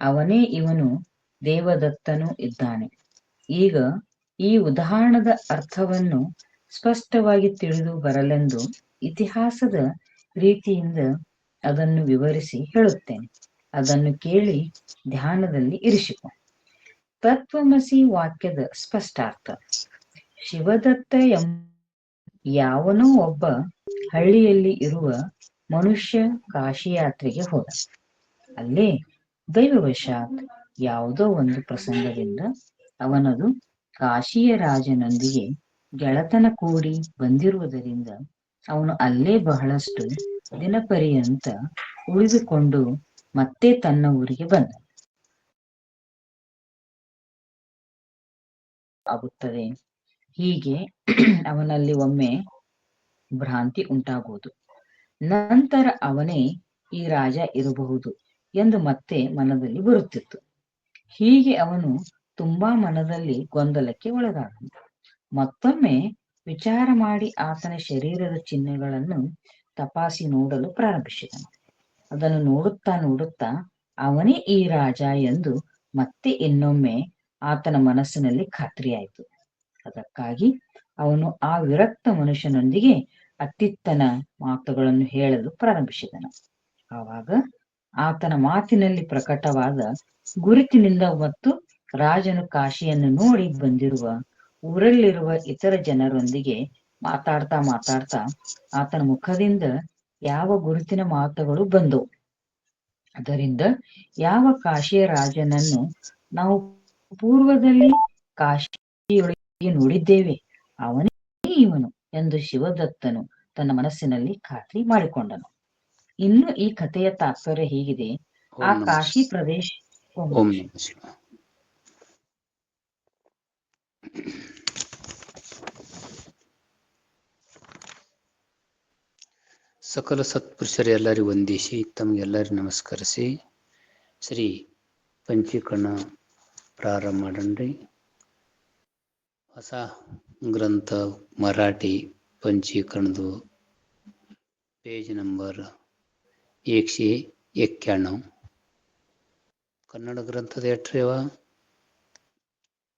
ಅವನೇ ಇವನು ದೇವದತ್ತನೂ ಇದ್ದಾನೆ. ಈಗ ಈ ಉದಾಹರಣದ ಅರ್ಥವನ್ನು ಸ್ಪಷ್ಟವಾಗಿ ತಿಳಿದು ಬರಲೆಂದು ಇತಿಹಾಸದ ರೀತಿಯಿಂದ ಅದನ್ನು ವಿವರಿಸಿ ಹೇಳುತ್ತೇನೆ. ಅದನ್ನು ಕೇಳಿ ಧ್ಯಾನದಲ್ಲಿ ಇರಿಸಿಕೊ. ತತ್ವಮಸಿ ವಾಕ್ಯದ ಸ್ಪಷ್ಟಾರ್ಥ. ಶಿವದತ್ತ ಯಾವನೋ ಒಬ್ಬ ಹಳ್ಳಿಯಲ್ಲಿ ಇರುವ ಮನುಷ್ಯ ಕಾಶಿಯಾತ್ರೆಗೆ ಹೋದ. ಅಲ್ಲೇ ದೈವವಶಾತ್ ಯಾವುದೋ ಒಂದು ಪ್ರಸಂಗದಿಂದ ಅವನದು ಕಾಶಿಯ ರಾಜನೊಂದಿಗೆ ಗೆಳತನ ಕೂಡಿ ಬಂದಿರುವುದರಿಂದ ಅವನು ಅಲ್ಲೇ ಬಹಳಷ್ಟು ದಿನಪರ್ಯಂತ ಉಳಿದುಕೊಂಡು ಮತ್ತೆ ತನ್ನ ಊರಿಗೆ ಬಂದ. ಆಗುತ್ತದೆ. ಹೀಗೆ ಅವನಲ್ಲಿ ಒಮ್ಮೆ ಭ್ರಾಂತಿ ಉಂಟಾಗುವುದು. ನಂತರ ಅವನೇ ಈ ರಾಜ ಇರಬಹುದು ಎಂದು ಮತ್ತೆ ಮನದಲ್ಲಿ ಬರುತ್ತಿತ್ತು. ಹೀಗೆ ಅವನು ತುಂಬಾ ಮನದಲ್ಲಿ ಗೊಂದಲಕ್ಕೆ ಒಳಗಾದನು. ಮತ್ತೊಮ್ಮೆ ವಿಚಾರ ಮಾಡಿ ಆತನ ಶರೀರದ ಚಿಹ್ನೆಗಳನ್ನು ತಪಾಸಿ ನೋಡಲು ಪ್ರಾರಂಭಿಸಿದನು. ಅದನ್ನು ನೋಡುತ್ತಾ ನೋಡುತ್ತಾ ಅವನೇ ಈ ರಾಜ ಎಂದು ಮತ್ತೆ ಇನ್ನೊಮ್ಮೆ ಆತನ ಮನಸ್ಸಿನಲ್ಲಿ ಖಾತ್ರಿಯಾಯಿತು. ಅದಕ್ಕಾಗಿ ಅವನು ಆ ವಿರಕ್ತ ಮನುಷ್ಯನೊಂದಿಗೆ ಅತ್ತಿತ್ತನ ಮಾತುಗಳನ್ನು ಹೇಳಲು ಪ್ರಾರಂಭಿಸಿದನು. ಆವಾಗ ಆತನ ಮಾತಿನಲ್ಲಿ ಪ್ರಕಟವಾದ ಗುರುತಿನಿಂದ ಮತ್ತು ರಾಜನು ಕಾಶಿಯನ್ನು ನೋಡಿ ಬಂದಿರುವ ಊರಲ್ಲಿರುವ ಇತರ ಜನರೊಂದಿಗೆ ಮಾತಾಡ್ತಾ ಮಾತಾಡ್ತಾ ಆತನ ಮುಖದಿಂದ ಯಾವ ಗುರುತಿನ ಮಾತುಗಳು ಬಂದವು. ಅದರಿಂದ ಯಾವ ಕಾಶಿಯ ರಾಜನನ್ನು ನಾವು ಪೂರ್ವದಲ್ಲಿ ಕಾಶಿಯೊಳಗೆ ನೋಡಿದ್ದೇವೆ, ಅವನೇ ಇವನು ಎಂದು ಶಿವದತ್ತನು ತನ್ನ ಮನಸ್ಸಿನಲ್ಲಿ ಖಾತ್ರಿ ಮಾಡಿಕೊಂಡನು. ಇನ್ನು ಈ ಕಥೆಯ ತಾತ್ಪರ್ಯ ಹೀಗಿದೆ. ಆ ಕಾಶಿ ಪ್ರದೇಶ ಸಕಲ ಸತ್ಪುರುಷರೆಲ್ಲರಿಗೂ ವಂದಿಸಿ ತಮಗೆಲ್ಲರಿಗೂ ನಮಸ್ಕರಿಸಿ ಶ್ರೀ ಪಂಚೀಕರಣ ಪ್ರಾರಂಭ ಮಾಡನ್ರಿ. ಹೊಸ ಗ್ರಂಥ ಮರಾಠಿ पंचीकरणदो पेज नंबर 191. ಕನ್ನಡ ಗ್ರಂಥದ ಎಟ್ರಿ ಅವ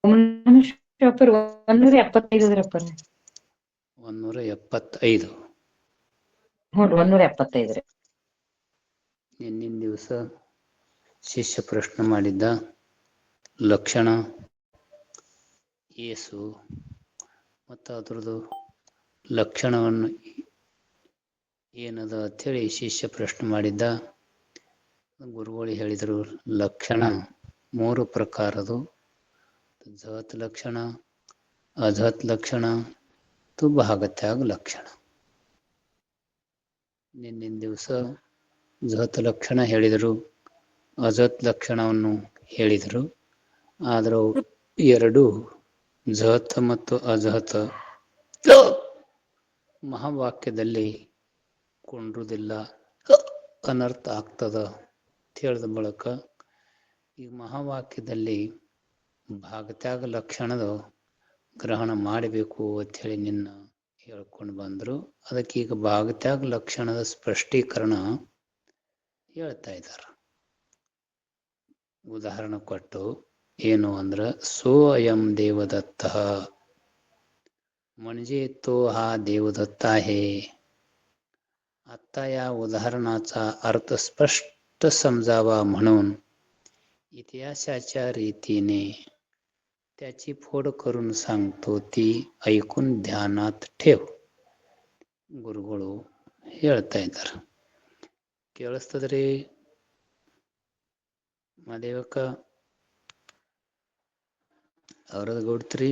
175. 175. ನಿನ್ನಿನ ದಿವಸ ಶಿಷ್ಯ ಪ್ರಶ್ನೆ ಮಾಡಿದ್ದ ಲಕ್ಷಣ ಏಸು ಮತ್ತು ಅದರದ್ದು ಲಕ್ಷಣವನ್ನು ಏನದ ಅಂಥೇಳಿ ಶಿಷ್ಯ ಪ್ರಶ್ನೆ ಮಾಡಿದ್ದ. ಗುರುಗಳು ಹೇಳಿದರು ಲಕ್ಷಣ 3 ಪ್ರಕಾರದು: ಜಹತ್ ಲಕ್ಷಣ, ಅಜಹತ್ ಲಕ್ಷಣ, ಭಾಗತ್ಯಾಗ ಲಕ್ಷಣ. ನಿನ್ನಿನ ದಿವಸ ಜಹತ್ ಲಕ್ಷಣ ಹೇಳಿದರು, ಅಜಹತ್ ಲಕ್ಷಣವನ್ನು ಹೇಳಿದರು. ಆದರೂ 2 ಜಹತ್ ಮತ್ತು ಅಜಹತ್ ಮಹಾವಾಕ್ಯದಲ್ಲಿ ಕೊಂಡ್ರುವುದಿಲ್ಲ, ಅನರ್ಥ ಆಗ್ತದ ಹೇಳಿದ ಬಳಿಕ ಈ ಮಹಾವಾಕ್ಯದಲ್ಲಿ ಭಾಗತ್ಯಾಗ ಲಕ್ಷಣದ ಗ್ರಹಣ ಮಾಡಬೇಕು ಅಂಥೇಳಿ ನಿನ್ನ ಹೇಳ್ಕೊಂಡು ಬಂದರು. ಅದಕ್ಕೆ ಈಗ ಭಾಗತ್ಯಾಗ ಲಕ್ಷಣದ ಸ್ಪಷ್ಟೀಕರಣ ಹೇಳ್ತಾ ಇದ್ದಾರೆ. ಉದಾಹರಣೆ ಕೊಟ್ಟು ಏನು ಅಂದ್ರೆ, ಸೋ ಅಯಂ ದೇವದತ್ತ म्हणजे तो हा देवदत्त आहे. आता या उदाहरणाचा अर्थ स्पष्ट समजावा म्हणून इतिहासाच्या रीतीने त्याची फोड करून सांगतो, ती ऐकून ध्यानात ठेव. ಗುರುಗಳು ಹೇಳ್ತಾ ಇದ್ದಾರೆ. ಕೇಳಿಸ್ತದ್ರಿ ಮಾದೇವಕ್ಕ ಅವರದ ಗೌಡ್ತ್ರಿ?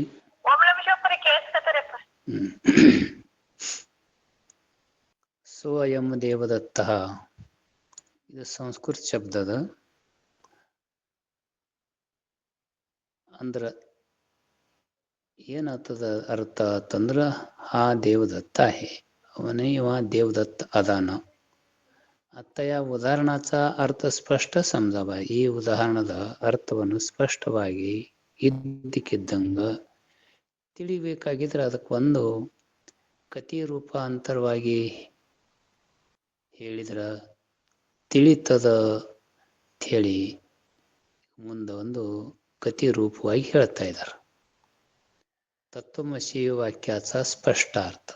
ಸೋ ಅಯಂ ದೇವದತ್ತ ಇದು ಸಂಸ್ಕೃತ ಶಬ್ದದ. ಅಂದ್ರ ಏನಾಗ್ತದ ಅರ್ಥ ಅಂತಂದ್ರ, ಹಾ ದೇವದತ್ತ आहे, ಅವನೇ ಇವ ದೇವದತ್ತ ಅದಾನ. ಅತ್ತಯ ಉದಾಹರಣಾचा ಅರ್ಥ ಸ್ಪಷ್ಟ ಸಮಜಾವ, ಈ ಉದಾಹರಣದ ಅರ್ಥವನ್ನು ಸ್ಪಷ್ಟವಾಗಿ ಇದ್ದಕ್ಕಿದ್ದಂಗ ತಿಳಿಬೇಕಾಗಿದ್ರೆ ಅದಕ್ಕೊಂದು ಕಥೆ ರೂಪಾಂತರವಾಗಿ ಹೇಳಿದ್ರ ತಿಳಿತದ ಹೇಳಿ ಮುಂದೆ ಒಂದು ಕತಿ ರೂಪವಾಗಿ ಹೇಳ್ತಾ ಇದ್ದಾರೆ. ತತ್ವಮಸಿ ವಾಕ್ಯಾचा ಸ್ಪಷ್ಟ ಅರ್ಥ.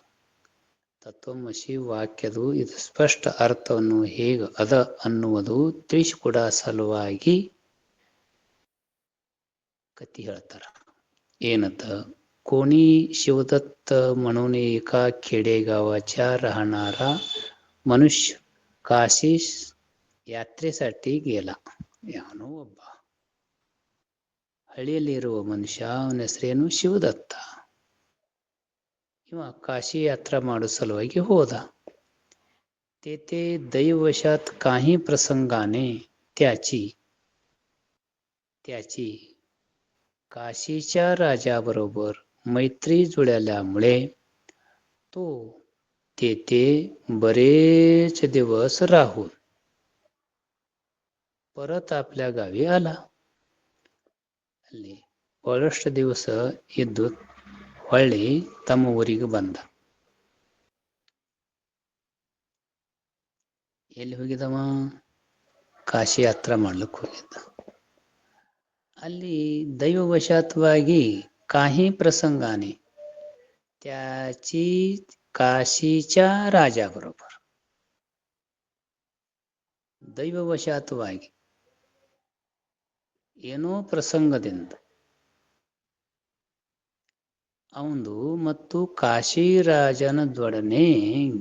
ತತ್ವಮಸಿ ವಾಕ್ಯದು ಇದು ಸ್ಪಷ್ಟ ಅರ್ಥವನ್ನು ಹೇಗೆ ಅದ ಅನ್ನುವುದು ತಿಳಿಸಿಕೊಡ ಸಲುವಾಗಿ ಕತಿ ಹೇಳ್ತಾರ. ಏನಂತ? कोणी शिवदत्त म्हणून एका खेडेगावाच्या राहणारा मनुष्य काशीस ಯಾತ್ರೆसाठी गेला. ಯಾವನೋ ಒಬ್ಬ ಹಳ್ಳಿಯಲ್ಲಿರುವ ಮನುಷ್ಯ, ಅವನ ಹೆಸರೇನು ಶಿವದತ್ತ. ಇವ ಕಾಶಿ ಯಾತ್ರಾ ಮಾಡೋ ಸಲುವಾಗಿ ಹೋದ. तेथे दैववशात काही प्रसंगाने त्याची काशीच्या राजाबरोबर मैत्री जुळल्यामुळे तो तेथे बरेच दिवस राहून परत आपल्या गावी आला. ಅಲ್ಲಿ ಬಹಳಷ್ಟು ದಿವಸ ಇದ್ದು ಹೊಳ್ಳಿ ತಮ್ಮ ಊರಿಗೆ ಬಂದ. ಎಲ್ಲಿ ಹೋಗಿದವ? ಕಾಶಿ ಯಾತ್ರಾ ಮಾಡ್ಲಿಕ್ಕೆ ಹೋಗಿದ್ದ. ಅಲ್ಲಿ ದೈವವಶಾತ್ವಾಗಿ काही प्रसंगाने त्याची काशीच्या राजाबरोबर ದೈವವಶಾತ್ವಾಗಿ ಏನೋ ಪ್ರಸಂಗದಿಂದ ಅವನು ಮತ್ತು ಕಾಶಿ ರಾಜನದೊಡನೆ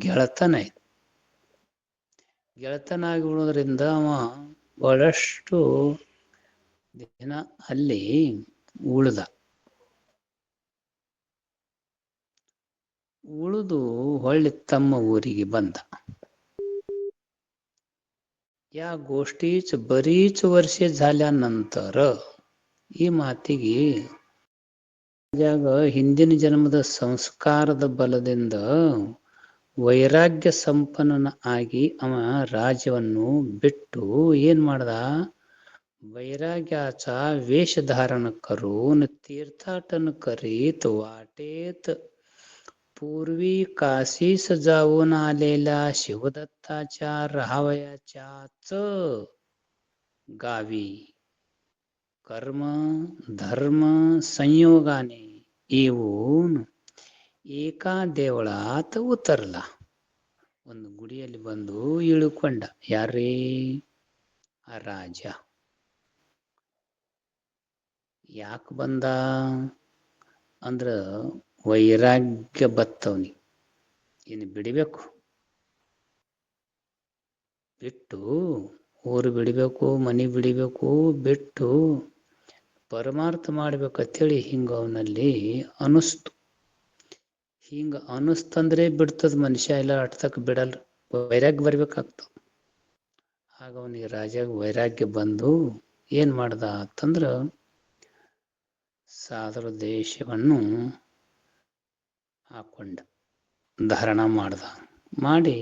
ಗೆಳತನಾಯ್ತು. ಗೆಳತನಾಗಿ ಉಳಿದ್ರಿಂದ ಅವ ಬಹಳಷ್ಟು ದಿನ ಅಲ್ಲಿ ಉಳಿದ. ಉಳಿದು ಹೊಳ್ಳಿ ತಮ್ಮ ಊರಿಗೆ ಬಂದ. या गोष्टीच बरीच वर्षे झाल्यानंतर ಈ ಮಾತಿಗೆ ಹಿಂದಿನ ಜನ್ಮದ ಸಂಸ್ಕಾರದ ಬಲದಿಂದ ವೈರಾಗ್ಯ ಸಂಪನ್ನ ಆಗಿ ಅವ ರಾಜ್ಯವನ್ನು ಬಿಟ್ಟು ಏನ್ ಮಾಡ್ದ? वैराग्याचा वेश धारण करून तीर्थाटन करीत वाटेत पूर्वी काशीस जाऊन आलेल्या शिवदत्ताच्या राहावयाच्याच गावी कर्म धर्म संयोगाने येऊन एका देवळात उतरला. ಒಂದು ಗುಡಿಯಲ್ಲಿ ಬಂದು ಇಳುಕೊಂಡ. ಯಾರೇ? ಆ ರಾಜ. ಯಾಕೆ ಬಂದ ಅಂದ್ರ ವೈರಾಗ್ಯ ಬತ್ತವನಿ. ಇನ್ನು ಬಿಡಬೇಕು, ಬಿಟ್ಟು ಊರು ಬಿಡಬೇಕು, ಮನೆ ಬಿಡಬೇಕು, ಬಿಟ್ಟು ಪರಮಾರ್ಥ ಮಾಡ್ಬೇಕಂತೇಳಿ ಹಿಂಗ ಅವನಲ್ಲಿ ಅನಿಸ್ತು. ಹಿಂಗ ಅನಿಸ್ತಂದ್ರೆ ಬಿಡ್ತದ ಮನುಷ್ಯ, ಎಲ್ಲ ಅಟ್ತಕ್ ಬಿಡಲ್ಲ, ವೈರಾಗ್ಯ ಬರ್ಬೇಕಾಗ್ತದ. ಆಗ ಅವನಿಗೆ ರಾಜಾಗ ವೈರಾಗ್ಯ ಬಂದು ಏನ್ ಮಾಡ್ದ ಅಂತಂದ್ರ ಸಾದರ ದೇಶವನ್ನು ಹಾಕೊಂಡ, ಧಾರಣ ಮಾಡ್ದ. ಮಾಡಿ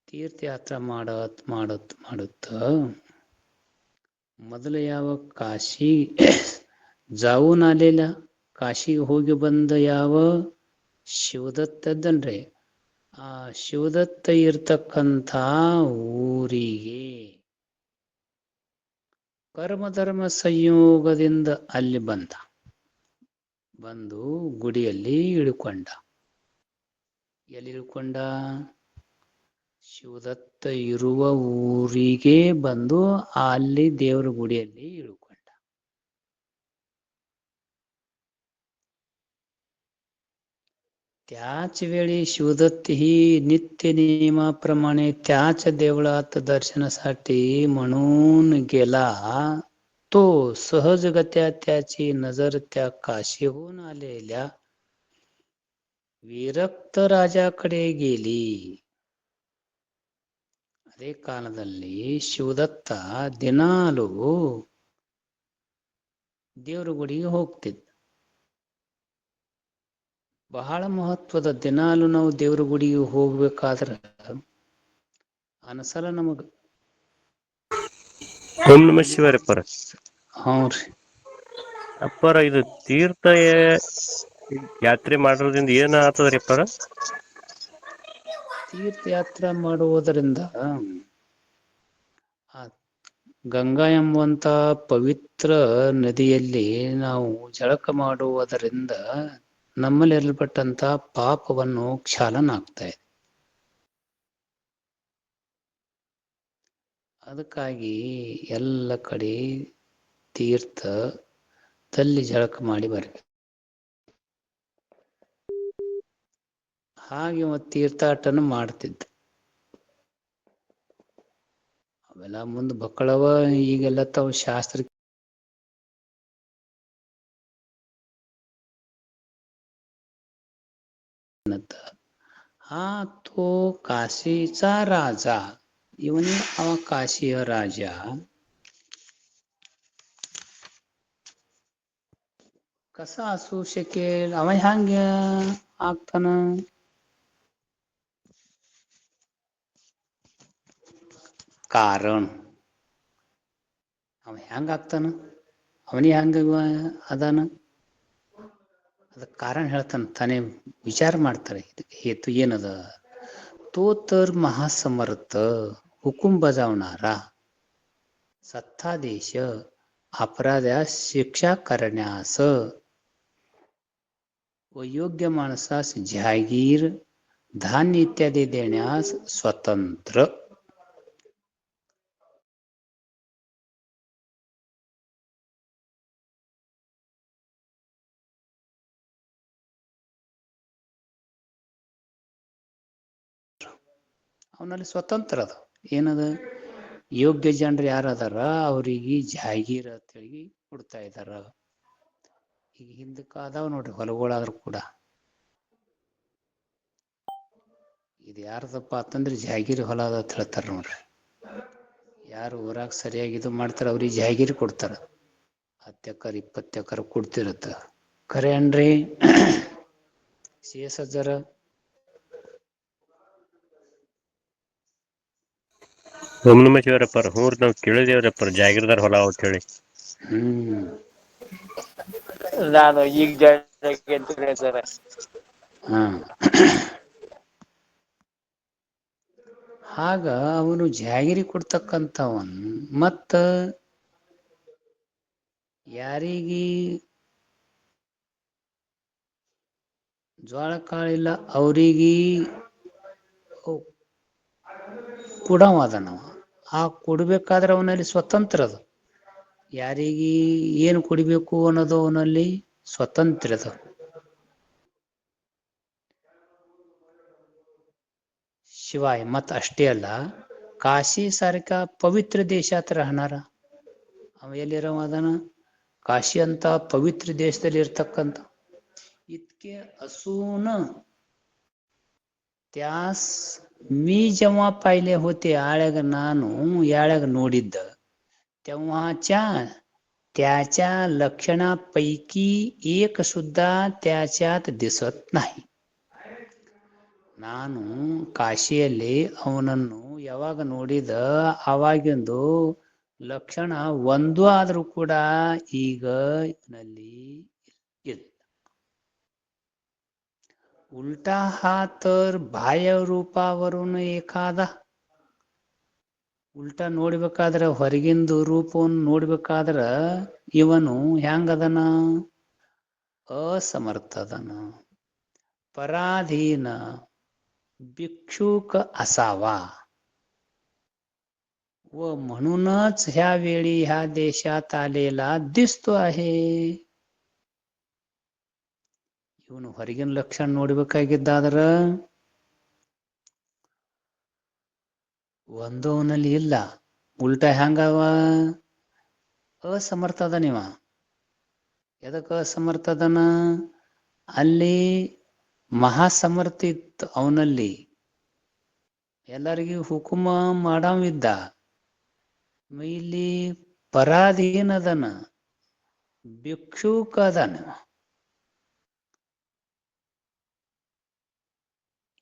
ತೀರ್ಥಯಾತ್ರೆ ಮಾಡುತ್ತ ಮೊದಲು ಯಾವ ಕಾಶಿ ಜಾವೂನ್ ಆಲಿಲ್ಲ, ಕಾಶಿಗೆ ಹೋಗಿ ಬಂದ ಯಾವ ಶಿವದತ್ತದನ್ರಿ, ಆ ಶಿವದತ್ತ ಇರ್ತಕ್ಕಂಥ ಊರಿಗೆ ಕರ್ಮಧರ್ಮ ಸಂಯೋಗದಿಂದ ಅಲ್ಲಿ ಬಂದು ಗುಡಿಯಲ್ಲಿ ಇಳುಕೊಂಡ. ಎಲ್ಲಿ ಇಳುಕೊಂಡ? ಶಿವದತ್ತ ಇರುವ ಊರಿಗೆ ಬಂದು ಅಲ್ಲಿ ದೇವರ ಗುಡಿಯಲ್ಲಿ ಇಳುಕೊಂಡ. त्याच वेळी शिवदत्त ही नित्य नियमाप्रमाणे त्याच देवळात दर्शनासाठी म्हणून गेला. तो सहजगत्या त्याची नजर त्या काशीहून आलेल्या ವಿರಕ್ತ ರಾಜಾಕಡೆ गेली. ಅದೇ ಕಾಲದಲ್ಲಿ ಶಿವದತ್ತ ದಿನಾಲೂ ದೇವರ ಗುಡಿಗೆ ಹೋಗ್ತಿದ್ದ. ಬಹಳ ಮಹತ್ವದ. ದಿನಾಲು ನಾವು ದೇವ್ರ ಗುಡಿಗೆ ಹೋಗ್ಬೇಕಾದ್ರ ಅನಸಲ ನಮಗ. ಓಂ ನಮ ಶಿವಾಯ ಅಪ್ಪರ. ಹ್ಞೂನ್ರಿ ಅಪ್ಪರ, ಇದು ತೀರ್ಥ ಯಾತ್ರೆ ಮಾಡೋದ್ರಿಂದ ಏನ ಆಗ್ತದ್ರಿ ಅಪ್ಪರ? ತೀರ್ಥಯಾತ್ರೆ ಮಾಡುವುದರಿಂದ ಗಂಗಾ ಎಂಬುವಂತ ಪವಿತ್ರ ನದಿಯಲ್ಲಿ ನಾವು ಜಳಕ ಮಾಡುವುದರಿಂದ ನಮ್ಮಲ್ಲಿ ಇರಲ್ಪಟ್ಟಂತ ಪಾಪವನ್ನು ಕ್ಷಾಲನ ಆಗ್ತಾ ಇದೆ. ಅದಕ್ಕಾಗಿ ಎಲ್ಲ ಕಡೆ ತೀರ್ಥದಲ್ಲಿ ಜಳಕ ಮಾಡಿ ಬರ್ಬೇಕು. ಹಾಗೆ ತೀರ್ಥಾಟನ ಮಾಡ್ತಿದ್ದ. ಅವೆಲ್ಲ ಮುಂದೆ ಬಕ್ಕಳವ, ಈಗೆಲ್ಲ ತಾವು ಶಾಸ್ತ್ರ हा तो काशीचा राजा. ಇವನೇ ಅವ ಕಾಶಿಯ ರಾಜ. कसा असू शकेल? अವ ಹ್ಯಾಂಗ ಆಗ್ತಾನ? ಕಾರಣ ಅವ ಹ್ಯಾಂಗ ಆಗ್ತಾನ? ಅವನಿ ಹ್ಯಾಂಗ ಅದಾನ? ಅದಕ್ಕೆ ಕಾರಣ ಹೇಳ್ತಾನೆ, ತಾನೇ ವಿಚಾರ ಮಾಡ್ತಾರೆ. ಇದಕ್ಕೆ ಹೇತು ಏನದ? तो तर महासमर्थ, हुकुम बजावणारा, सत्तादेश, अपराध्यास शिक्षा करण्यास व योग्य माणसास जहागीर, धान्य इत्यादी देण्यास स्वतंत्र. ಅವನಲ್ಲಿ ಸ್ವತಂತ್ರ ಅದ. ಏನದ? ಯೋಗ್ಯ ಜನರು ಯಾರದಾರ ಅವ್ರಿಗೆ ಜಾಗೀರ್ ಅಂತೇಳಿ ಕೊಡ್ತಾ ಇದ್ದಾರ. ಈಗ ಹಿಂದಕ್ಕೆ ಅದಾವ ನೋಡ್ರಿ ಹೊಲಗಳಾದ್ರು ಕೂಡ, ಇದು ಯಾರ್ದಪ್ಪ ಅಂತಂದ್ರೆ ಜಾಗೀರ್ ಹೊಲ ಅದ ಅಂತ ಹೇಳ್ತಾರ ನೋಡ್ರಿ. ಯಾರು ಊರಾಗ ಸರಿಯಾಗಿ ಇದು ಮಾಡ್ತಾರ ಅವ್ರಿಗೆ ಜಾಗೀರ್ ಕೊಡ್ತಾರ. 10 ಎಕರೆ 20 ಎಕರೆ ಕೊಡ್ತಿರತ್ತ. ಖರೆ ಅನ್ರಿ CS ಅಜ್ಜರ? ಓಂ ನಮ ಶಿವರಪ್ಪರ. ಹ್ಞೂರ್ ನಾವ್ ಕೇಳಿದೇವ್ರಪ್ಪರ ಜಾಗೀರ್ದಾರ್ ಹೊಲ ಅಂತ ಹೇಳಿ. ನಾನು ಈಗ ಸರ್. ಆಗ ಅವನು ಜಾಗಿರಿ ಕೊಡ್ತಕ್ಕಂಥವನ್ ಮತ್ತ ಯಾರಿಗೆ ಜ್ವಾಳ ಕಾಳಿಲ್ಲ ಅವ್ರಿಗೆ ಕೊಡವಾದನವ. ಆ ಕೊಡ್ಬೇಕಾದ್ರೆ ಅವನಲ್ಲಿ ಸ್ವತಂತ್ರ ಅದು. ಯಾರಿಗೆ ಏನು ಕೊಡಬೇಕು ಅನ್ನೋದು ಅವನಲ್ಲಿ ಸ್ವತಂತ್ರ ಅದು. शिवाय मत ಅಷ್ಟೇ ಅಲ್ಲ, ಕಾಶಿ ಸಾರಖा ಪವಿತ್ರ ದೇಶಾತ್ ರಾಹನಾರ. ಅವ ಎಲ್ಲಿರವ ಅದನ? ಕಾಶಿ ಅಂತ ಪವಿತ್ರ ದೇಶದಲ್ಲಿ ಇರ್ತಕ್ಕಂಥ. इतके असून त्यास मी जेव्हा पाहिले होते, आळ्याग ನಾನು ಯಾಳ್ಯಾಗ ನೋಡಿದ್ದ, तेव्हाच्या त्याच्या लक्षणापैकी एक सुद्धा त्याच्यात दिसत नाही. ನಾನು ಕಾಶಿಯಲ್ಲಿ ಅವನನ್ನು ಯಾವಾಗ ನೋಡಿದ ಅವಾಗಿಂದು ಲಕ್ಷಣ ಒಂದು ಆದ್ರೂ ಕೂಡ ಈಗ ನಲ್ಲಿ ಇಲ್ಲ. उलटा हा तर बाह्य रूपावरून एखादा. ಉಲ್ಟಾ ನೋಡ್ಬೇಕಾದ್ರ ಹೊರಗಿಂದು ರೂಪವನ್ನು ನೋಡ್ಬೇಕಾದ್ರ ಇವನು ಹ್ಯಾಂಗದನ? असमर्थदन, पराधीन, भिक्षुक असावा व म्हणूनच ह्या वेळी ह्या देशात आलेला दिसतो आहे. ಇವನು ಹೊರಗಿನ ಲಕ್ಷಣ ನೋಡ್ಬೇಕಾಗಿದ್ದಾದ್ರ ಒಂದು ಅವನಲ್ಲಿ ಇಲ್ಲ. ಉಲ್ಟಾ ಹ್ಯಾಂಗವ? ಅಸಮರ್ಥದನಿವ. ಎದಕ್ಕೆ ಅಸಮರ್ಥದನ? ಅಲ್ಲಿ ಮಹಾಸಮರ್ಥ ಇತ್ತು ಅವನಲ್ಲಿ, ಎಲ್ಲರಿಗೂ ಹುಕುಮ ಮಾಡವಿದ್ದ. ಇಲ್ಲಿ ಪರಾಧೀನದನ, ಭಿಕ್ಷುಕದನ.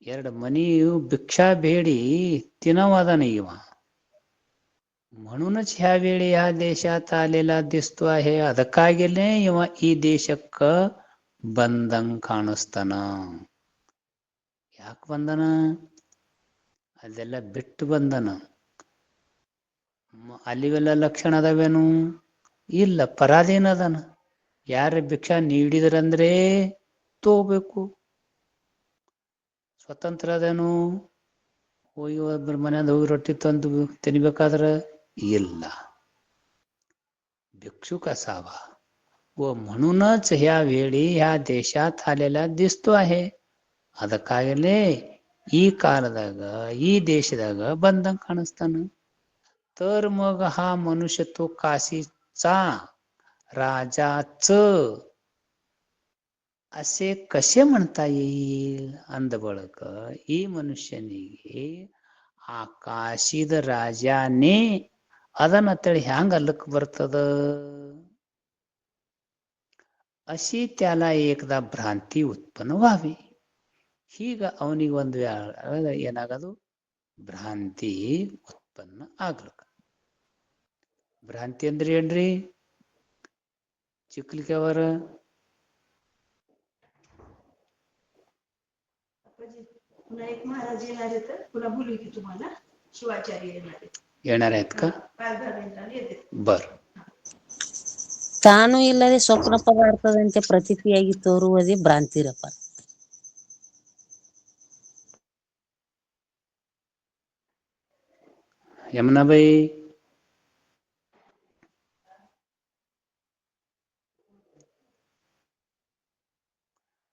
ಎರಡು ಮನಿಯು ಭಿಕ್ಷಾ ಬೇಡಿ ತಿನ್ನವಾದನ ಇವ. म्हणूनच ह्या वेळी ह्या देशात आलेला दिसतो आहे. ಅದಕ್ಕಾಗಿಯೇ ಇವ ಈ ದೇಶಕ್ಕ ಬಂದಂಗ ಕಾಣಿಸ್ತಾನ. ಯಾಕೆ ಬಂದನ? ಅದೆಲ್ಲ ಬಿಟ್ಟು ಬಂದನ. ಅಲ್ಲಿವೆಲ್ಲ ಲಕ್ಷಣ ಅದಾವೇನು? ಇಲ್ಲ. ಪರಾಧೀನ ಅದಾನ. ಯಾರ ಭಿಕ್ಷಾ ನೀಡಿದ್ರಂದ್ರೆ ತಗೋಬೇಕು. ಸ್ವತಂತ್ರ ಅದೇನು? ಹೋಗಿ ಒಬ್ಬರ ಮನೆಯಿಂದ ಹೋಗಿ ರೊಟ್ಟಿ ತಂದು ತಿನ್ಬೇಕಾದ್ರ ಇಲ್ಲ. भिक्षुक असावा व म्हणूनच ह्या वेळी ह्या देशात आलेला दिसतो आहे. ಅದಕ್ಕಾಗಲೇ ಈ ಕಾಲದಾಗ ಈ ದೇಶದಾಗ ಬಂದಂಗ ಕಾಣಿಸ್ತಾನ. तर मग हा मनुष्य तो काशीचा राजाच असे कसे म्हणता येईल? ಅಂದ ಬಳಕ ಈ ಮನುಷ್ಯನಿಗೆ ಆ ಕಾಶಿದ ರಾಜಾನೇ ಅದನ್ನಂತೇಳಿ ಹ್ಯಾಂಗ ಅಲ್ಲಕ್ ಬರ್ತದ? अशी त्याला एकदा भ्रांती उत्पन्न व्हावी. ಹೀಗ ಅವನಿಗೆ ಒಂದು ಏನಾಗದು? ಭ್ರಾಂತಿ ಉತ್ಪನ್ನ ಆಗ್ಲಕ್ಕ. ಭ್ರಾಂತಿ ಅಂದ್ರೆ ಏನ್ರಿ ಚಿಕ್ಲಿಕ್ಕೆ ಅವರ? नायक महाराज येणार आहेत, पुन्हा बोलू की तुम्हाला शिवाचार्य येणार आहेत. येणार आहेत का? पाच दहा मिनिटांनी येते. बर. ತಾನು ಇಲ್ಲದೆ ಸ್ವಪ್ನ ಪದಾರ್ಥದಂತೆ ಪ್ರತೀತಿಯಾಗಿ ತೋರುವುದೇ ಭ್ರಾಂತಿರಪ್ಪ. ಯಮುನಾಬಾಯಿ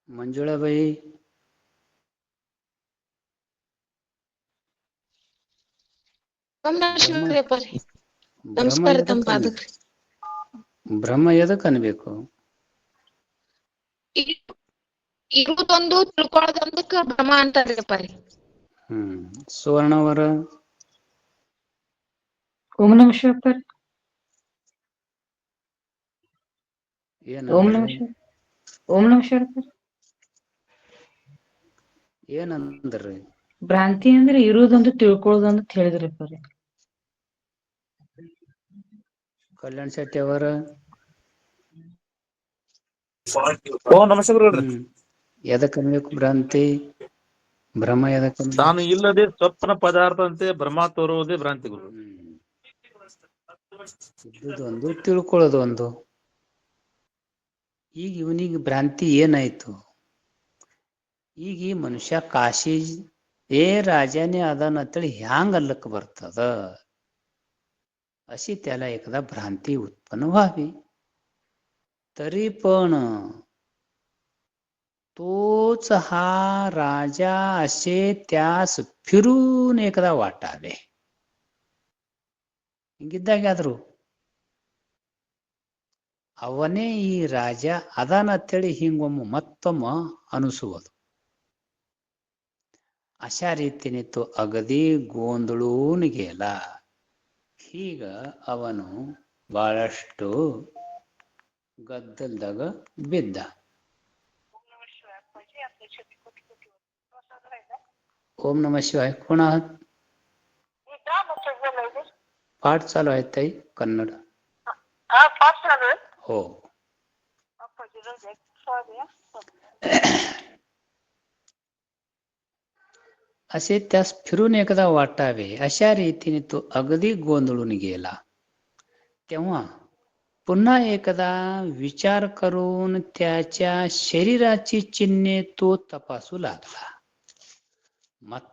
ಮಂಜುಳಾಬಾಯಿ ನಮಸ್ಕಾರ ತಮ್ಮ ಪಾದಕ್ಕೆ. ಬ್ರಹ್ಮ ಎದಕ್ ಅನ್ಬೇಕು? ಇರುವುದೊಂದು ತಿಳ್ಕೊಳ್ಳೋದೊಂದಕ್ಕ ಭ್ರಮ ಅಂತಾರಪ್ಪ ರೀ. ಸುವರ್ಣವರ ಓಂ ನಮಃ ಶಿವಾಯ. ಓಂ ನಮಃ ಶಿವಾಯ. ಓಂ ನಮಃ ಶಿವಾಯ. ಏನಂದ್ರಿ? ಭ್ರಾಂತಿ ಅಂದ್ರೆ ಇರುವುದೊಂದು ತಿಳ್ಕೊಳ್ಳೋದೊಂದು ಹೇಳಿದ್ರಪ್ಪ ರೀ. ಕಲ್ಯಾಣ್ ಶೆಟ್ಟಿ ಅವರ ಓಂ ನಮಸ್ಕಾರ. ಎದಕ್ ಅನ್ಬೇಕು ಭ್ರಾಂತಿ? ಭ್ರಮ ಎದಕ್? ತಾನು ಇಲ್ಲದೆ ಸ್ವಪ್ನ ಪದಾರ್ಥದಂತೆ ಭ್ರಮ ತೋರುವುದೇ ಭ್ರಾಂತಿಗಳು. ಇದ್ದುದೊಂದು ತಿಳ್ಕೊಳ್ಳೋದು ಒಂದು. ಈಗ ಇವನಿಗೆ ಭ್ರಾಂತಿ ಏನಾಯ್ತು? ಈಗ ಈ ಮನುಷ್ಯ ಕಾಶಿ ರಾಜಾನೇ ಅದಾನ ಅಂತೇಳಿ ಹ್ಯಾಂಗ ಅಲ್ಲಕ್ ಬರ್ತದ? अशी त्याला एकदा भ्रांती उत्पन्न व्हावी. तरी पण तोच हा राजा असे त्यास फिरून एकदा वाटावे. ಹಿಂಗಿದ್ದಾಗಾದ್ರು ಅವನೇ ಈ ರಾಜ ಅದಾನಂತೇಳಿ ಹಿಂಗೊಮ್ಮೆ ಮತ್ತೊಮ್ಮ ಅನಿಸುವುದು. अशा रीतीने तो अगदी ಗೋಂದಳೂನ್ गेला. ಈಗ ಅವನು ಬಹಳಷ್ಟು ಗದ್ದಲದಾಗ ಬಿದ್ದ. ओम नमः शिवाय. कोण आहात? पाठ चालू आहे ताई कन्नड. हो. असे त्यास फिरून एकदा वाटावे. अशा रीतीने तो अगदी गोंधळून गेला. तेव्हा पुन्हा एकदा विचार करून त्याच्या शरीराची चिन्हे तो तपासू लागला. मत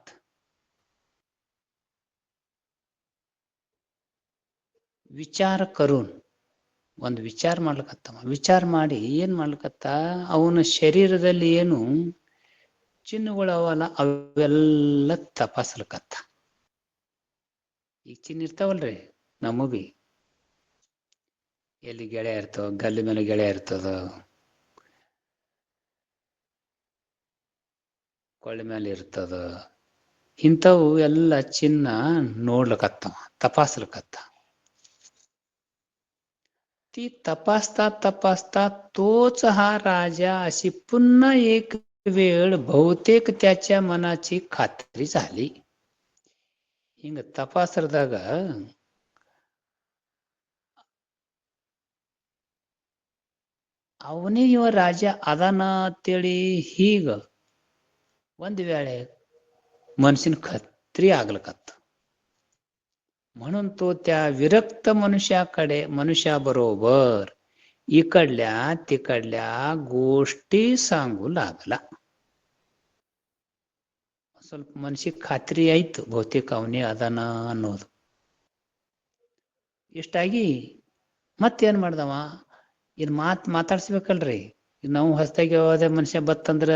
ವಿಚಾರ ಕರುಣ್ ಒಂದು ವಿಚಾರ ಮಾಡ್ಲಕತ್ತವ. ವಿಚಾರ ಮಾಡಿ ಏನ್ ಮಾಡ್ಲಕತ್ತ? ಅವನ ಶರೀರದಲ್ಲಿ ಏನು ಚಿನ್ನಗಳು ಅವಲ್ಲ ಅವೆಲ್ಲ ತಪಾಸಲಕತ್ತ. ಈಗ ಚಿನ್ನ ಇರ್ತಾವಲ್ರಿ ನಮ್ಮ ಬಿ, ಎಲ್ಲಿ ಗೆಳೆಯ ಇರ್ತವ, ಗಲ್ಲಿ ಮೇಲೆ ಗೆಳೆಯ ಇರ್ತದ, ಕೊಳ್ಳೆ ಮೇಲೆ ಇರ್ತದ, ಇಂಥವು ಎಲ್ಲ ಚಿನ್ನ ನೋಡ್ಲಕತ್ತವ, ತಪಾಸಲಕತ್ತ. ती तपासता तपासता तोच हा राजा अशी पुन्हा एक वेळ बहुतेक त्याच्या मनाची खात्री झाली. ಹಿಂಗ ತಪಾಸರದಾಗ ಅವನೇ ಇವ ರಾಜ ಅದಾನ ಅಂತೇಳಿ ಹೀಗ ಒಂದ್ ವೇಳೆ ಮನುಷ್ಯನ ಖತ್ರಿ ಆಗ್ಲಕತ್ತ. म्हणून तो त्या विरक्त मनुष्या बरोबर इकडल्या तिकडल्या गोष्टी सांगू लागला. ಸ್ವಲ್ಪ ಮನಸ್ಸಿಗೆ ಖಾತ್ರಿ ಆಯ್ತು ಬಹುತೇಕ ಅವನೇ ಅದಾನ ಅನ್ನೋದು. ಇಷ್ಟಾಗಿ ಮತ್ತೇನ್ ಮಾಡ್ದವ, ಇನ್ ಮಾತಾಡ್ಸ್ಬೇಕಲ್ರಿ. ನಾವು ಹೊಸದಾಗಿ ಯಾವುದೇ ಮನುಷ್ಯ ಬತ್ತಂದ್ರ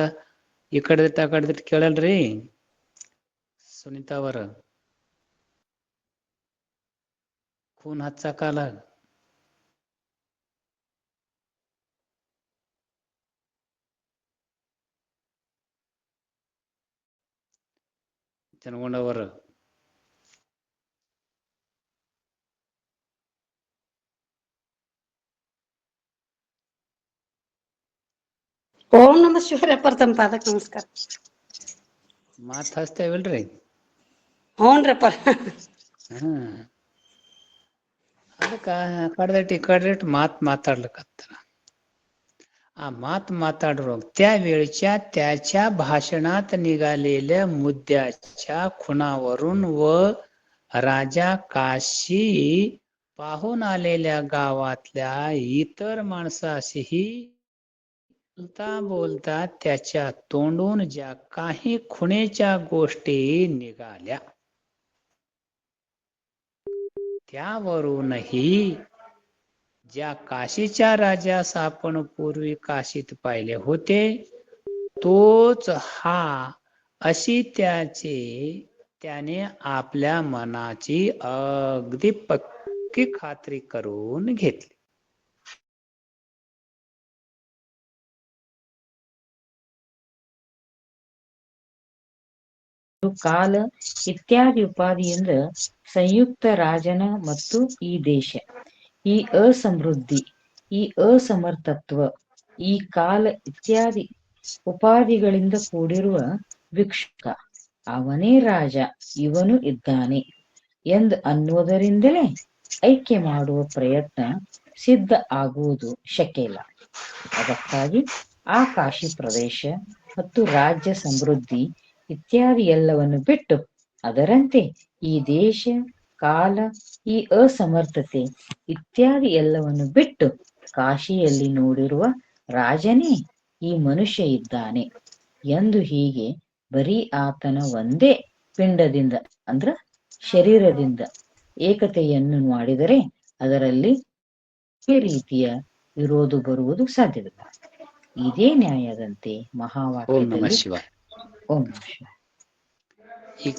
ಈ ಕಡೆ ಆ ಕಡೆ ಕೇಳಲ್ರಿ. ಸುನೀತಾ ಅವರ ಖೂನ್ ಹಚ್ಚಕಾಲ ಜನಗೊಂಡವರು ಓಂ ನಮ ಶಿವರಪ್ಪ ತಮ್ಮ ಪಾದಕ್ಕೆ ನಮಸ್ಕಾರ. ಮಾತ್ ಹಚ್ತೇವಲ್ರಿ? ಹ್ಞೂನ್ರಪ್ಪ. ಅದಕ್ಕ ಕಡ್ದಟ್ಟು माताडलकत्तर. आ माताडरो त्यावेळच्या त्याच्या भाषणात निघालेल्या मुद्द्याच्या खुणावरून व राजा काशी पाहून आलेल्या गावातल्या इतर माणसाशीही बोलता त्याच्या तोंडून ज्या काही खुणेच्या गोष्टी निघाल्या त्यावरूनही ज्या काशीच्या राजास आपण पूर्वी काशीत पाहिले होते तोच हा अशी त्याने आपल्या मनाची अगदी पक्की खात्री करून घेतली. ಕಾಲ ಇತ್ಯಾದಿ ಉಪಾಧಿಯಿಂದ ಸಂಯುಕ್ತ ರಾಜನ ಮತ್ತು ಈ ದೇಶ, ಈ ಅಸಮೃದ್ಧಿ, ಈ ಅಸಮರ್ಥತ್ವ, ಈ ಕಾಲ ಇತ್ಯಾದಿ ಉಪಾಧಿಗಳಿಂದ ಕೂಡಿರುವ ಭಿಕ್ಷುಕ ಅವನೇ ರಾಜ, ಇವನು ಇದ್ದಾನೆ ಎಂದು ಅನ್ನುವುದರಿಂದಲೇ ಐಕ್ಯ ಮಾಡುವ ಪ್ರಯತ್ನ ಸಿದ್ಧ ಆಗುವುದು ಶಕ್ಯ ಇಲ್ಲ. ಅದಕ್ಕಾಗಿ ಆ ಕಾಶಿ ಪ್ರದೇಶ ಮತ್ತು ರಾಜ್ಯ ಸಮೃದ್ಧಿ ಇತ್ಯಾದಿ ಎಲ್ಲವನ್ನು ಬಿಟ್ಟು ಅದರಂತೆ ಈ ದೇಶ, ಕಾಲ, ಈ ಅಸಮರ್ಥತೆ ಇತ್ಯಾದಿ ಎಲ್ಲವನ್ನು ಬಿಟ್ಟು ಕಾಶಿಯಲ್ಲಿ ನೋಡಿರುವ ರಾಜನೇ ಈ ಮನುಷ್ಯ ಇದ್ದಾನೆ ಎಂದು ಹೀಗೆ ಬರೀ ಆತನ ಒಂದೇ ಪಿಂಡದಿಂದ ಅಂದ್ರ ಶರೀರದಿಂದ ಏಕತೆಯನ್ನು ಮಾಡಿದರೆ ಅದರಲ್ಲಿ ಈ ರೀತಿಯ ವಿರೋಧ ಬರುವುದು ಸಾಧ್ಯವಿಲ್ಲ. ಇದೇ ನ್ಯಾಯದಂತೆ ಮಹಾವಾಕ್ಯದಲ್ಲಿ ಓಂ ನಮಃ ಶಿವಾಯ. ಈಗ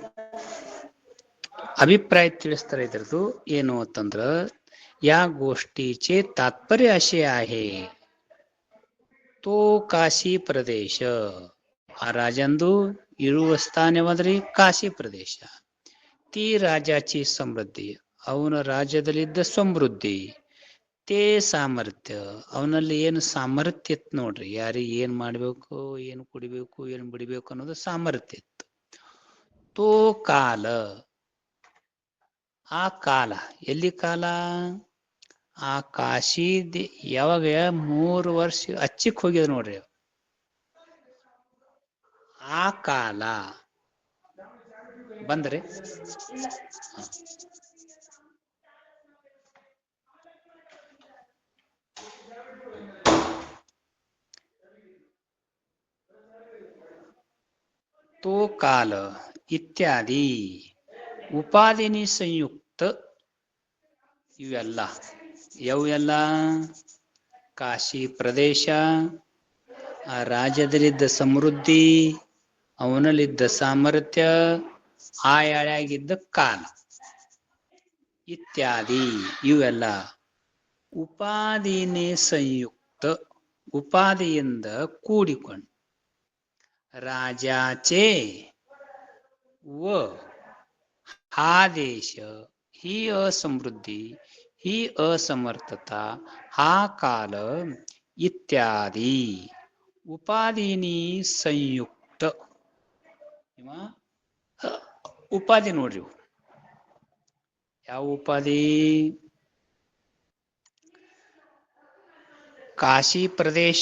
अभिप्राय ತಿಳಿಸ್ತಾರೆ ಇದ್ರದ್ದು ಏನು ಅಂತಂದ್ರ, या गोष्टीचे तात्पर्य असे आहे, तो ಕಾಶಿ ಪ್ರದೇಶ, ಆ ರಾಜಂದು ಇರುವ ಸ್ಥಾನ ಯಾವ್ದ್ರಿ? ಕಾಶಿ ಪ್ರದೇಶ. ती ರಾಜಾಚಿ ಸಮೃದ್ಧಿ, ಅವನ ರಾಜ್ಯದಲ್ಲಿದ್ದ ಸಮೃದ್ಧಿ. ತೇ ಸಾಮರ್ಥ್ಯ, ಅವನಲ್ಲಿ ಏನು ಸಾಮರ್ಥ್ಯ ಇತ್ತು ನೋಡ್ರಿ, ಯಾರಿಗೆ ಏನ್ ಮಾಡ್ಬೇಕು, ಏನ್ ಕುಡಿಬೇಕು, ಏನ್ ಬಿಡ್ಬೇಕು ಅನ್ನೋದು ಸಾಮರ್ಥ್ಯ ಇತ್ತು. ತೋ ಕಾಲ, ಆ ಕಾಲ ಎಲ್ಲಿ ಕಾಲ? ಆ ಕಾಶಿ ಯಾವಾಗ 3 ವರ್ಷ ಅಚ್ಚಿಕ್ ಹೋಗ್ಯದ ನೋಡ್ರಿ, ಆ ಕಾಲ ಬಂದ್ರಿ. तो काल इत्यादी ಉಪಾದಿನಿ ಸಂಯುಕ್ತ ಇವೆಲ್ಲ ಯಾವೆಲ್ಲ? ಕಾಶಿ ಪ್ರದೇಶ, ಆ ರಾಜ್ಯದಲ್ಲಿದ್ದ ಸಮೃದ್ಧಿ, ಅವನಲ್ಲಿದ್ದ ಸಾಮರ್ಥ್ಯ, ಆ ಯಾಳ್ಯಾಗಿದ್ದ ಕಾಲ ಇತ್ಯಾದಿ ಇವೆಲ್ಲ ಉಪಾದಿನೇ ಸಂಯುಕ್ತ, ಉಪಾದಿಯಿಂದ ಕೂಡಿಕೊಂಡು. राजाचे व हा देश, ही असमृद्धी, ही असमर्थता, हा काल इत्यादी उपाधीनी संयुक्त उपाधि ನೋಡ್ರಿ. ಯಾವ ಉಪಾಧಿ? ಕಾಶಿ ಪ್ರದೇಶ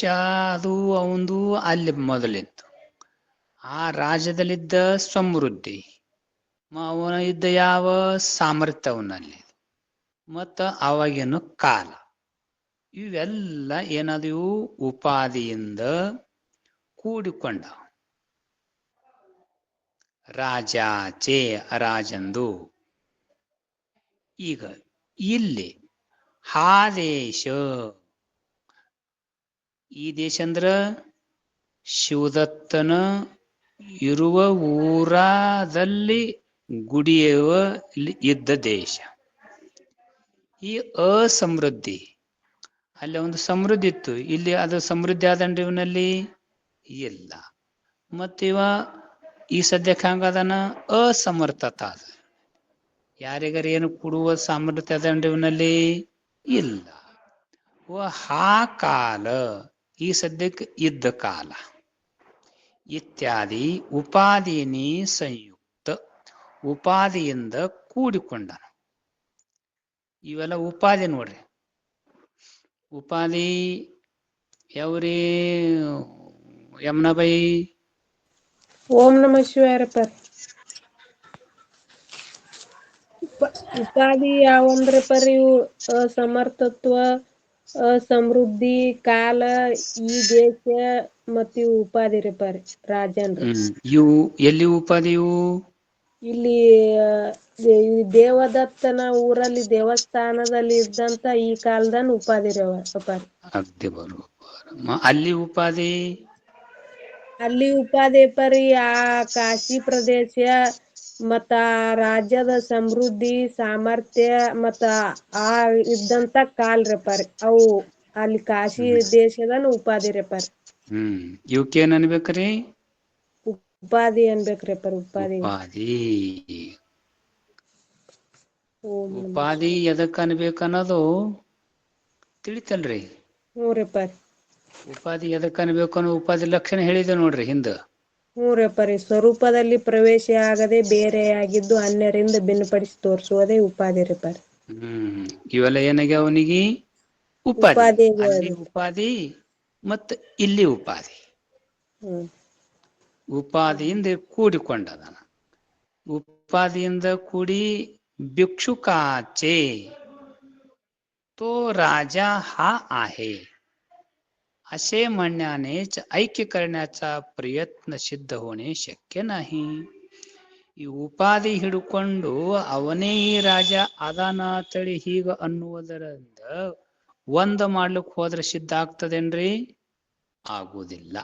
ಅದು ಅವಂದು ಅಲ್ಲಿ ಮೊದಲಿತ್ತು. ಆ ರಾಜ್ಯದಲ್ಲಿದ್ದ ಸಮೃದ್ಧಿ, ಅವನ ಇದ್ದ ಯಾವ ಸಾಮರ್ಥ್ಯ ಅವನಲ್ಲಿ ಮತ್ತ ಅವಾಗಿನ ಕಾಲ ಇವೆಲ್ಲ ಏನಾದವು ಉಪಾದಿಯಿಂದ ಕೂಡಿಕೊಂಡ. ರಾಜ ಚೇ ರಾಜಂದು. ಈಗ ಇಲ್ಲಿ ಹಾ ದೇಶ, ಈ ದೇಶ ಅಂದ್ರ ಶಿವದತ್ತನ ಇರುವ ಊರಾದಲ್ಲಿ ಗುಡಿಯವ ಇದ್ದ ದೇಶ. ಈ ಅಸಮೃದ್ಧಿ, ಅಲ್ಲಿ ಒಂದು ಸಮೃದ್ಧಿ ಇತ್ತು, ಇಲ್ಲಿ ಅದು ಸಮೃದ್ಧಿ ಆದನ್ರಿ ಇವನಲ್ಲಿ ಇಲ್ಲ. ಮತ್ತಿವ ಈ ಸದ್ಯಕ್ಕೆ ಹಂಗದನ ಅಸಮರ್ಥತ ಅದ. ಯಾರಿಗಾರ ಏನು ಕೊಡುವ ಸಾಮರ್ಥ್ಯ ಅದನ್ರಿ ಇವನಲ್ಲಿ ಇಲ್ಲ. ಹಾ ಕಾಲ, ಈ ಸದ್ಯಕ್ಕೆ ಇದ್ದ ಕಾಲ ಇತ್ಯಾದಿ ಉಪಾದಿನಿ ಸಂಯುಕ್ತ, ಉಪಾದಿಯಿಂದ ಕೂಡಿಕೊಂಡನು. ಇವೆಲ್ಲ ಉಪಾದಿ ನೋಡ್ರಿ. ಉಪಾದಿ ಯಾವ್ರಿ ಯಮುನಾಬಾಯಿ? ಓಂ ನಮ ಶಿವಾಯರಪ್ಪ. ಉಪಾಧಿ ಯಾವಂದ್ರೆ ಪರಿ ಅಸಮರ್ಥತ್ವ, ಅಸಮೃದ್ಧಿ, ಕಾಲ, ಈ ದೇಶ ಮತ್ತ ಇವು ಉಪಾಧಿ ರೀ ಪರಿ ರಾಜನ್ರಿ. ಇವು ಎಲ್ಲಿ ಉಪಾಧಿ? ಇವು ಇಲ್ಲಿ ದೇವದತ್ತನ ಊರಲ್ಲಿ ದೇವಸ್ಥಾನದಲ್ಲಿ ಇದ್ದಂತ ಈ ಕಾಲದನ್ ಉಪಾಧಿ ರೀ ಅಪಾರಿ. ಅಗ್ದಿ ಬರೋಬ್ಬರ. ಅಲ್ಲಿ ಉಪಾಧಿ? ಅಲ್ಲಿ ಉಪಾಧಿ ಪರಿ ಆ ಕಾಶಿ ಪ್ರದೇಶ ಮತ್ತ ರಾಜ್ಯದ ಸಮೃದ್ಧಿ ಸಾಮರ್ಥ್ಯ ಮತ್ತ ಆ ಇದ್ದಂತ ಕಾಲ್ರಪಾರಿ ಅವು ಅಲ್ಲಿ ಕಾಶಿ ದೇಶದನ್ ಉಪಾಧಿ ರೀಪಾರಿ. ಇವಕ್ಕೇನ್ ಅನ್ಬೇಕ್ರಿ? ಉಪಾಧಿ ಅನ್ಬೇಕ್ರಿ ಪರ್. ಉಪಾಧಿ ಉಪಾಧಿ ಎದಕ್ ಅನ್ಬೇಕನ್ನೋದು ತಿಳಿತಲ್ರಿ? ಹ್ಞೂ ರೀ ಪರಿ. ಉಪಾಧಿ ಎದಕ್ ಅನ್ಬೇಕು ಅನ್ನೋ ಉಪಾಧಿ ಲಕ್ಷಣ ಹೇಳಿದೆ ನೋಡ್ರಿ ಹಿಂದ. ಹ್ಞೂ ರೀ ಪರಿ. ಸ್ವರೂಪದಲ್ಲಿ ಪ್ರವೇಶ ಆಗದೆ ಬೇರೆಯಾಗಿದ್ದು ಅನ್ಯರಿಂದ ಭಿನ್ನಪಡಿಸಿ ತೋರಿಸುವುದೇ ಉಪಾಧಿ ರೀ ಪರಿ. ಇವೆಲ್ಲ ಏನಾಗ್ಯಾವ ಅವನಿಗೆ? ಉಪಾಧಿ. ಅಲ್ಲಿ ಉಪಾಧಿ ಮತ್ತ ಇಲ್ಲಿ ಉಪಾಧಿ. ಉಪಾಧಿಯಿಂದ ಕೂಡಿಕೊಂಡದನ. ಉಪಾಧಿಯಿಂದ ಕೂಡಿ भिक्षुकाचे तो राजा हा आहे असे म्हणण्यानेच ऐक्य करण्याचा प्रयत्न सिद्ध होणे शक्य नाही. ಈ ಉಪಾಧಿ ಹಿಡ್ಕೊಂಡು ಅವನೇ ಈ ರಾಜ ಅದಾನ ತಳಿ ಹೀಗ ಅನ್ನುವುದರಿಂದ ಒಂದ ಮಾಡ್ಲಿಕ್ಕೆ ಹೋದ್ರೆ ಸಿದ್ಧ ಆಗ್ತದೇನ್ರಿ? ಆಗುವುದಿಲ್ಲ.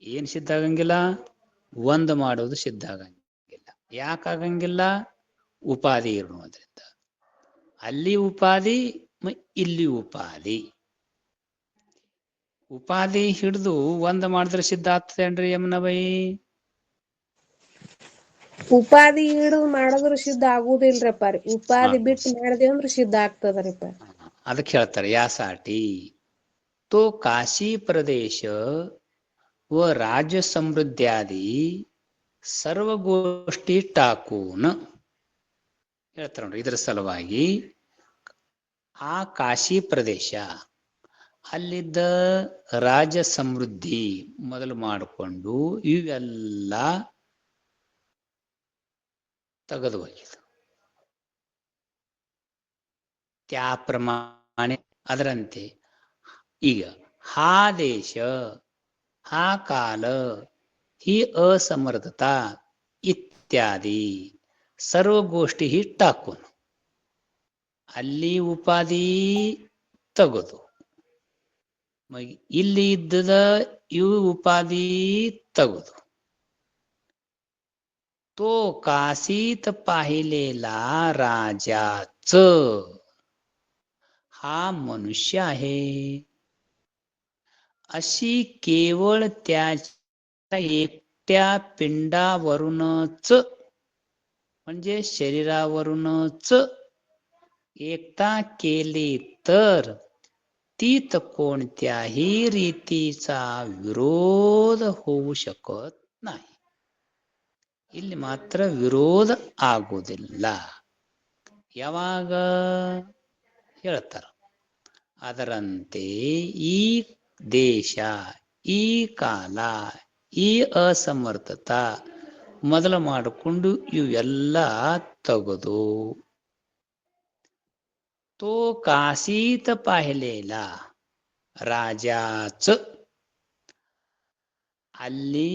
ಏನ್ ಸಿದ್ಧ ಆಗಂಗಿಲ್ಲ? ಒಂದ್ ಮಾಡೋದು ಸಿದ್ಧ ಆಗಂಗಿಲ್ಲ. ಯಾಕಾಗಂಗಿಲ್ಲ? ಉಪಾಧಿ ಇರೋದ್ರಿಂದ. ಅಲ್ಲಿ ಉಪಾಧಿ, ಇಲ್ಲಿ ಉಪಾಧಿ. ಉಪಾಧಿ ಹಿಡಿದು ಒಂದ್ ಮಾಡಿದ್ರೆ ಸಿದ್ಧ ಆಗ್ತದೇನ್ರಿ ಯಮುನಾಬಾಯಿ? ಉಪಾಧಿ ಹಿಡಿದು ಮಾಡಿದ್ರು ಸಿದ್ಧ ಆಗುದಿಲ್ರಪ್ಪ. ಉಪಾಧಿ ಬಿಟ್ಟು ಮಾಡಿದೇವ್ ಅಂದ್ರೆ ಸಿದ್ಧ ಆಗ್ತದ್ರಿಪ್ಪ. ಅದಕ್ಕೆ ಹೇಳ್ತಾರೆ ಯಾಸಾಟಿ तो काशी प्रदेश व राज्य समृद्ध्यादी सर्व ಗೋಷ್ಠಿ ಟಾಕೂನ್ ಹೇಳ್ತಾರ ನೋಡ್ರಿ. ಇದರ ಸಲುವಾಗಿ ಆ ಕಾಶಿ ಪ್ರದೇಶ ಅಲ್ಲಿದ್ದ ರಾಜ್ಯ ಸಮೃದ್ಧಿ ಮೊದಲು ಮಾಡಿಕೊಂಡು ಇವೆಲ್ಲ ತೆಗೆದು ಹೋಗಿದ್ದು. त्या प्रमाणे ಅದರಂತೆ ಈಗ हा देश, हा काल, ही असमर्थता इत्यादी सर्व गोष्टी ही टाकून ಅಲ್ಲಿ ಉಪಾಧಿ ತೆಗೆದು ಇಲ್ಲಿ ಇದ್ದದ ಇವು ಉಪಾಧಿ ತೆಗೆದು तो काशीत पाहिलेला राजाच हा मनुष्य आहे अशी केवळ त्याच्या एकट्या पिंडावरूनच म्हणजे शरीरावरूनच एकता केली तर तीत कोणत्याही ರೀತಿचा ವಿರೋಧ होऊ शकत नाही. ಇಲ್ಲಿ ಮಾತ್ರ ವಿರೋಧ ಆಗುವುದಿಲ್ಲ. ಯಾವಾಗ ಹೇಳ್ತಾರ ಅದರಂತೆ ಈ ದೇಶ, ಈ ಕಾಲ, ಈ ಅಸಮರ್ಥತಾ ಮೊದಲ ಮಾಡಿಕೊಂಡು ಇವೆಲ್ಲ ತೆಗೆದು तो काशीत पाहिलेला राजाच ಅಲ್ಲಿ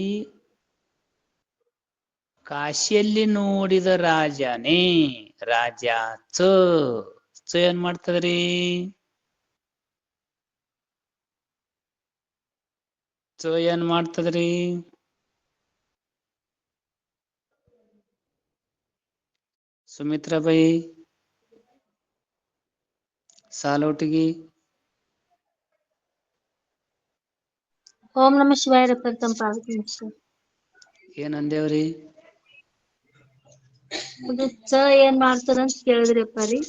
ಕಾಶಿಯಲ್ಲಿ ನೋಡಿದ ರಾಜನೇ ರಾಜ ಚ ಏನ್ ಮಾಡ್ತದ್ರಿ ಚ ಏನ್ ಮಾಡ್ತದ್ರಿ ಸುಮಿತ್ರಾಬಾಯಿ ಸಾಲೋಟಿಗಿ ಓಂ ನಮ ಶಿವಾಯ ಪ್ರಥಮ ಪಾದಕ್ಕೆ ನಮಸ್ಕಾರ. ಏನಂದೇವ್ರಿ ಅದು ಚ ಏನ್ ಮಾಡ್ತದ ಅಂತ ಕೇಳಿದ್ರಪ್ಪ ರೀ,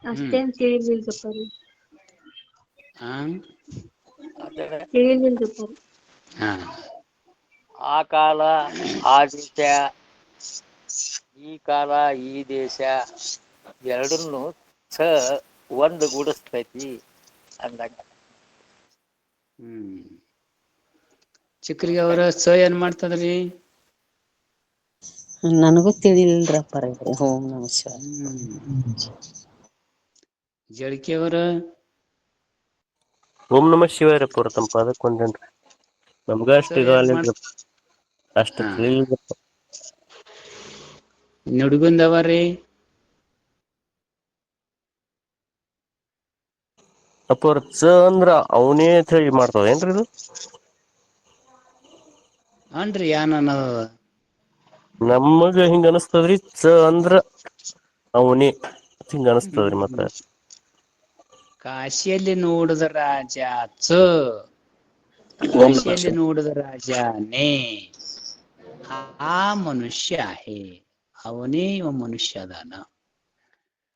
ಅಷ್ಟೇನ್ ತಿಳಿಲಿಲ್ರಪ್ಪ ರೀ. ತಿಳಿಲಿಲ್ರಪ್ಪ ರೀ. ಆ ಕಾಲ ಆ ದೇಶ, ಈ ಕಾಲ ಈ ದೇಶ ಎರಡನ್ನು ಛ ಒಂದು ಗೂಡಿಸ್ತೈತಿ ಅಂದಾಗ. ಚಿಕ್ರಿಗೆ ಅವರ ಸ ಏನ್ ಮಾಡ್ತದ್ರಿ ನನಗೂ ತಿಳಿಲಿಲ್ರಪ್ಪ ರೀ. ಓಂ ನಮ ಶಿವಾಯ. ಜಳಕಿಯವರ ಓಂ ನಮ ಶಿವಾಯ ಪ್ರಥಮ ಪಾದಕ್ಕೆ ಒಂದೇನ್ರಿ. ನಮ್ಗ ಅಷ್ಟು ಇದು ಅಲ್ಲಿಂದ್ರ ಅಷ್ಟು ತಿಳಿಲಿಲ್ಲಪ್ಪ. ನುಡುಗುಂದವರಿ ಅಪ್ಪ ಅವ್ರ ಚ ಅಂದ್ರ ಅವನೇ ಹೇಳಿ ಮಾಡ್ತದೇನ್ರಿ ಇದು? ಅನ್ರಿ ಯಾನ ನಮಗ ಹಿಂಗ ಅನಸ್ತದ್ರಿ ಚ ಅಂದ್ರ ಅವನೇ ಹಿಂಗ ಅನಸ್ತದ್ರಿ. ಮತ್ತ ಕಾಶಿಯಲ್ಲಿ ನೋಡಿದ ರಾಜ ಚ ಕಾಶಿಯಲ್ಲಿ ನೋಡಿದ ರಾಜನೇ हा मनुष्य आहे, ಅವನೇ ಇವ ಮನುಷ್ಯ ಅದಾನ.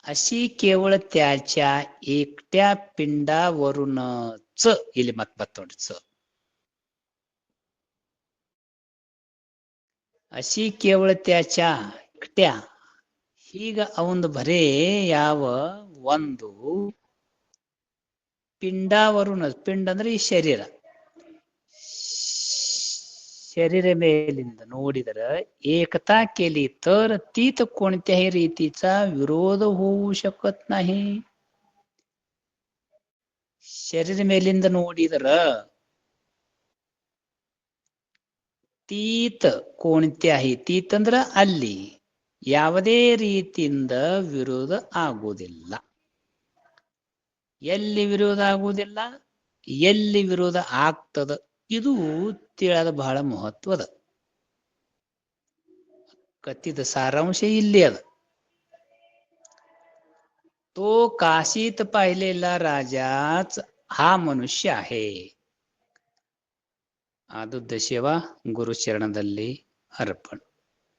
अशी केवळ त्याच्या एकट्या पिंडावरूनच ಇಲ್ಲಿ ಮತ್ ಬರ್ತೋಡ್ರಿ च अशी केवळ त्याच्या एकट्या ಈಗ ಅವಂದು ಬರೇ ಯಾವ ಒಂದು ಪಿಂಡಾವರುಣ ಪಿಂಡ ಅಂದ್ರೆ ಈ शरीर मेलिंद नोडिदर एकता केली तर तीत कोणत्याही रीतीचा विरोध होऊ शकत नाही. शरीर मेलिंद नोडिदर तीत कोणत्याही तीत ಅಂದ್ರ ಅಲ್ಲಿ ಯಾವುದೇ ರೀತಿಯಿಂದ ವಿರೋಧ ಆಗುವುದಿಲ್ಲ. ಎಲ್ಲಿ ವಿರೋಧ ಆಗುವುದಿಲ್ಲ, ಎಲ್ಲಿ ವಿರೋಧ ಆಗ್ತದ, ಇದು ತಿಳಿದ ಬಹಳ ಮಹತ್ವದ ಕತ್ತಿದ ಸಾರಾಂಶ ಇಲ್ಲಿ ಅದ. तो काशीत पाहिलेला राजाच हा मनुष्य आहे. ಆದುದ್ದ ಸೇವಾ ಗುರುಚರಣದಲ್ಲಿ ಅರ್ಪಣ.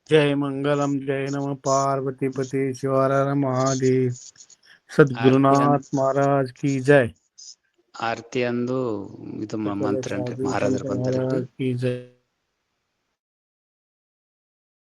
जय मंगलम जय नम पार्वती पति शिवार महादेव सद्गुरुनाथ महाराज की जय. ಆರತಿ ಅಂದು ಇದು ಮಂತ್ರ ಮಹಾರಾಜರು ಬಂದಾರ की जय.